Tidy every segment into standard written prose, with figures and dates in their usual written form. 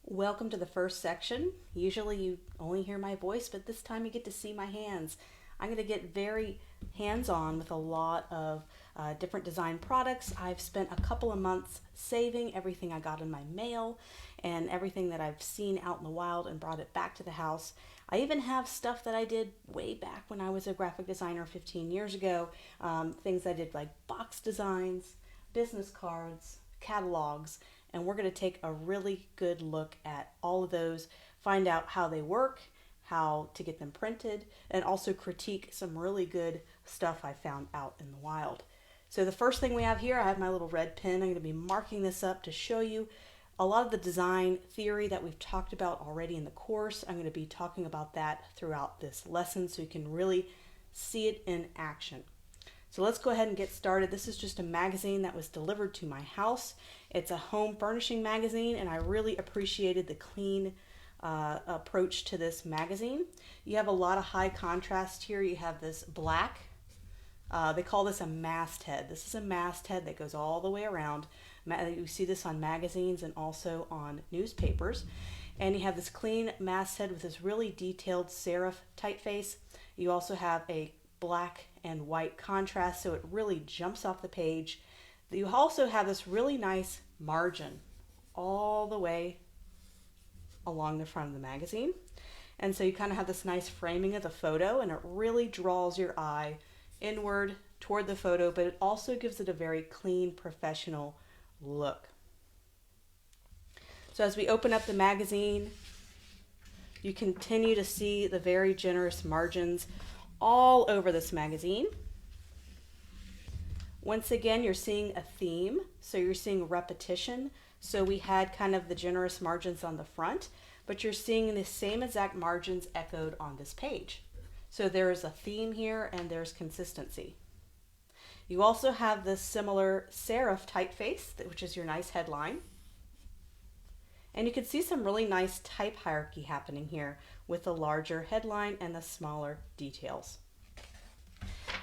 Welcome to the first section. Usually you only hear my voice, but this time you get to see my hands. I'm going to get very hands-on with a lot of different design products. I've spent a couple of months saving everything I got in my mail and everything that I've seen out in the wild and brought it back to the house. I even have stuff that I did way back when I was a graphic designer 15 years ago. Things I did like box designs, business cards, catalogs, and we're going to take a really good look at all of those, find out how they work, how to get them printed, and also critique some really good stuff I found out in the wild. So the first thing we have here, I have my little red pen. I'm going to be marking this up to show you a lot of the design theory that we've talked about already in the course. I'm going to be talking about that throughout this lesson so you can really see it in action. So let's go ahead and get started. This is just a magazine that was delivered to my house. It's a home furnishing magazine, and I really appreciated the clean approach to this magazine. You have a lot of high contrast here. You have this black, they call this a masthead. This is a masthead that goes all the way around. You see this on magazines and also on newspapers. And you have this clean masthead with this really detailed serif typeface. You also have a black and white contrast, so it really jumps off the page. You also have this really nice margin all the way along the front of the magazine. And so you kind of have this nice framing of the photo, and it really draws your eye inward toward the photo, but it also gives it a very clean, professional look. So as we open up the magazine, you continue to see the very generous margins all over this magazine. Once again, you're seeing a theme, so you're seeing repetition. So we had kind of the generous margins on the front, but you're seeing the same exact margins echoed on this page. So there is a theme here and there's consistency. You also have this similar serif typeface, which is your nice headline. And you can see some really nice type hierarchy happening here with the larger headline and the smaller details.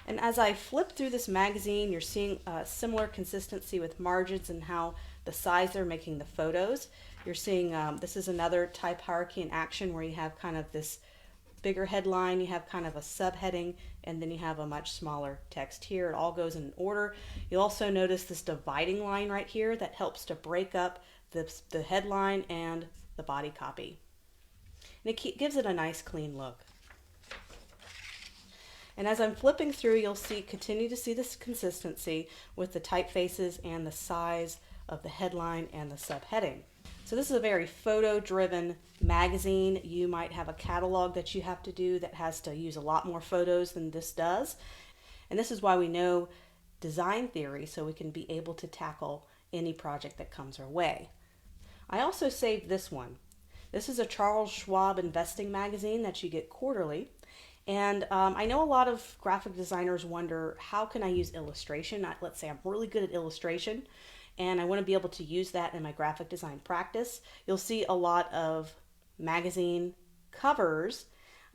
And as I flip through this magazine, you're seeing a similar consistency with margins and how the size they're making the photos. You're seeing this is another type hierarchy in action where you have kind of this bigger headline, you have kind of a subheading, and then you have a much smaller text here. It all goes in order. You'll also notice this dividing line right here that helps to break up the headline and the body copy. And it gives it a nice clean look. And as I'm flipping through, you'll continue to see this consistency with the typefaces and the size of the headline and the subheading. So this is a very photo-driven magazine. You might have a catalog that you have to do that has to use a lot more photos than this does. And this is why we know design theory, so we can be able to tackle any project that comes our way. I also saved this one. This is a Charles Schwab investing magazine that you get quarterly. And I know a lot of graphic designers wonder, how can I use illustration? Let's say I'm really good at illustration and I want to be able to use that in my graphic design practice. You'll see a lot of magazine covers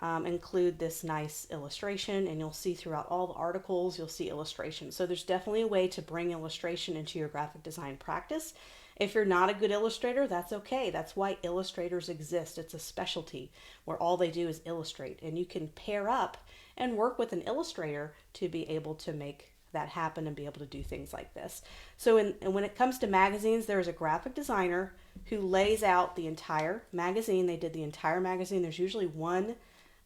include this nice illustration, and you'll see throughout all the articles, you'll see illustration. So there's definitely a way to bring illustration into your graphic design practice. If you're not a good illustrator, that's okay. That's why illustrators exist. It's a specialty where all they do is illustrate, and you can pair up and work with an illustrator to be able to make that happen and be able to do things like this. So when it comes to magazines, there is a graphic designer who lays out the entire magazine. They did the entire magazine. There's usually one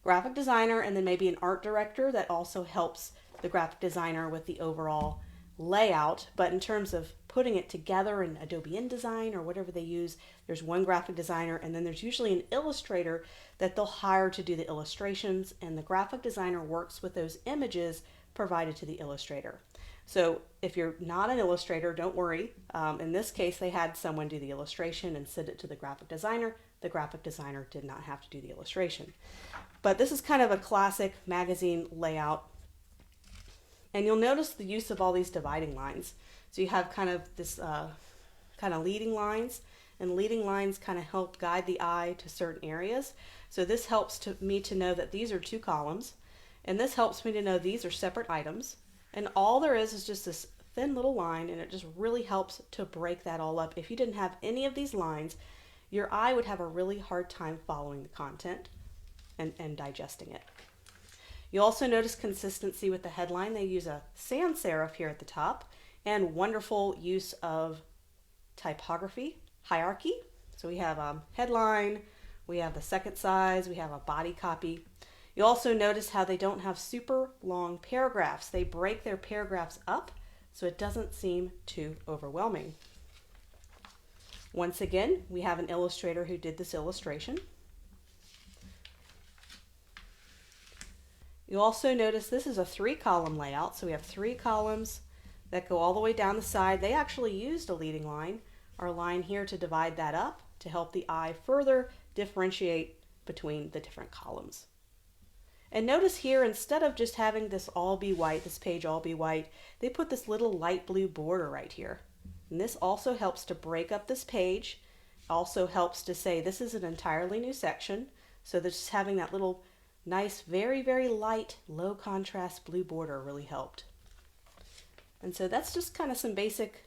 graphic designer and then maybe an art director that also helps the graphic designer with the overall layout. But in terms of putting it together in Adobe InDesign or whatever they use, there's one graphic designer, and then there's usually an illustrator that they'll hire to do the illustrations, and the graphic designer works with those images provided to the illustrator. So if you're not an illustrator, don't worry. In this case, they had someone do the illustration and send it to the graphic designer. The graphic designer did not have to do the illustration. But this is kind of a classic magazine layout. And you'll notice the use of all these dividing lines. So you have kind of this kind of leading lines, and leading lines kind of help guide the eye to certain areas. So this helps me to know that these are two columns, and this helps me to know these are separate items. And all there is just this thin little line, and it just really helps to break that all up. If you didn't have any of these lines, your eye would have a really hard time following the content and digesting it. You also notice consistency with the headline. They use a sans serif here at the top and wonderful use of typography hierarchy. So we have a headline, we have the second size, we have a body copy. You also notice how they don't have super long paragraphs. They break their paragraphs up so it doesn't seem too overwhelming. Once again, we have an illustrator who did this illustration. You also notice this is a 3-column layout, so we have 3 columns that go all the way down the side. They actually used a leading line, our line here, to divide that up to help the eye further differentiate between the different columns. And notice here, instead of just having this all be white, this page all be white, they put this little light blue border right here. And this also helps to break up this page, also helps to say this is an entirely new section. So that just having that little nice, very, very light, low contrast blue border really helped. And so that's just kind of some basic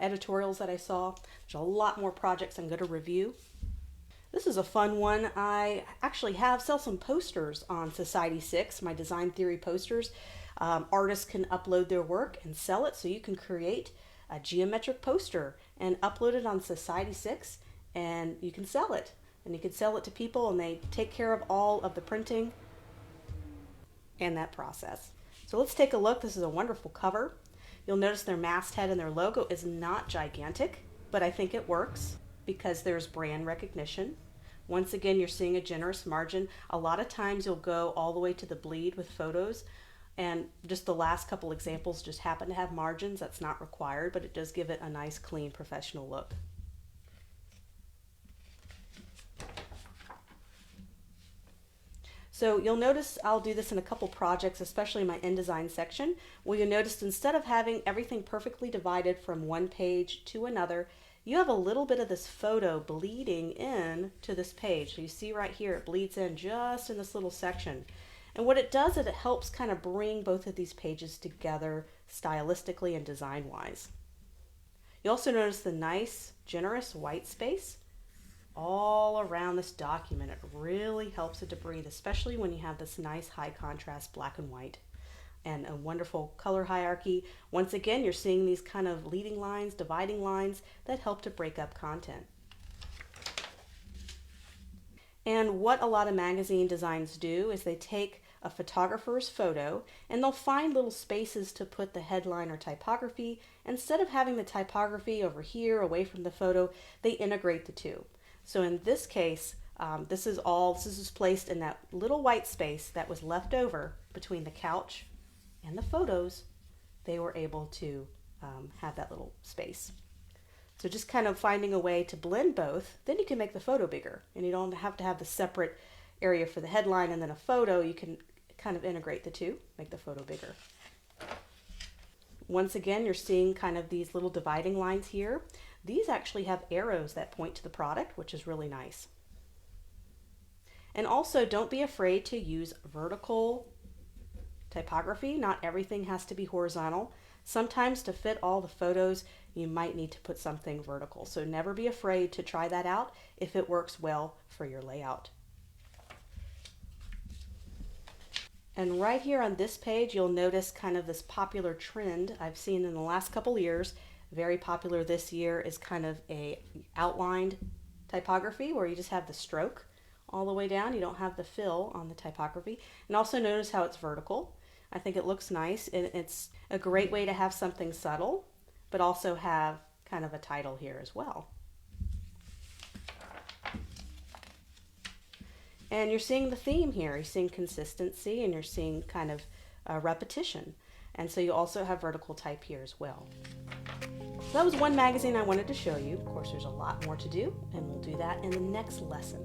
editorials that I saw. There's a lot more projects I'm going to review. This is a fun one. I actually sell some posters on Society6, my design theory posters. Artists can upload their work and sell it, so you can create a geometric poster and upload it on Society6, and you can sell it. And you can sell it to people, and they take care of all of the printing and that process. So let's take a look. This is a wonderful cover. You'll notice their masthead and their logo is not gigantic, but I think it works because there's brand recognition. Once again, you're seeing a generous margin. A lot of times you'll go all the way to the bleed with photos, and just the last couple examples just happen to have margins. That's not required, but it does give it a nice, clean, professional look. So you'll notice I'll do this in a couple projects, especially in my InDesign section, where you notice instead of having everything perfectly divided from one page to another, you have a little bit of this photo bleeding in to this page. So you see right here, it bleeds in just in this little section. And what it does is it helps kind of bring both of these pages together stylistically and design-wise. You also notice the nice, generous white space all around this document. It really helps it to breathe, especially when you have this nice high contrast black and white and a wonderful color hierarchy. Once again, you're seeing these kind of leading lines, dividing lines that help to break up content. And what a lot of magazine designs do is they take a photographer's photo and they'll find little spaces to put the headline or typography. Instead of having the typography over here away from the photo, they integrate the two. So in this case, this is placed in that little white space that was left over between the couch and the photos. They were able to have that little space. So just kind of finding a way to blend both, then you can make the photo bigger, and you don't have to have the separate area for the headline and then a photo. You can kind of integrate the two, make the photo bigger. Once again, you're seeing kind of these little dividing lines here. These actually have arrows that point to the product, which is really nice. And also, don't be afraid to use vertical typography. Not everything has to be horizontal. Sometimes to fit all the photos, you might need to put something vertical. So never be afraid to try that out if it works well for your layout. And right here on this page, you'll notice kind of this popular trend I've seen in the last couple years. Very popular this year is kind of a outlined typography where you just have the stroke all the way down. You don't have the fill on the typography. And also notice how it's vertical. I think it looks nice, and it's a great way to have something subtle, but also have kind of a title here as well. And you're seeing the theme here. You're seeing consistency, and you're seeing kind of repetition. And so you also have vertical type here as well. So that was one magazine I wanted to show you. Of course, there's a lot more to do, and we'll do that in the next lesson.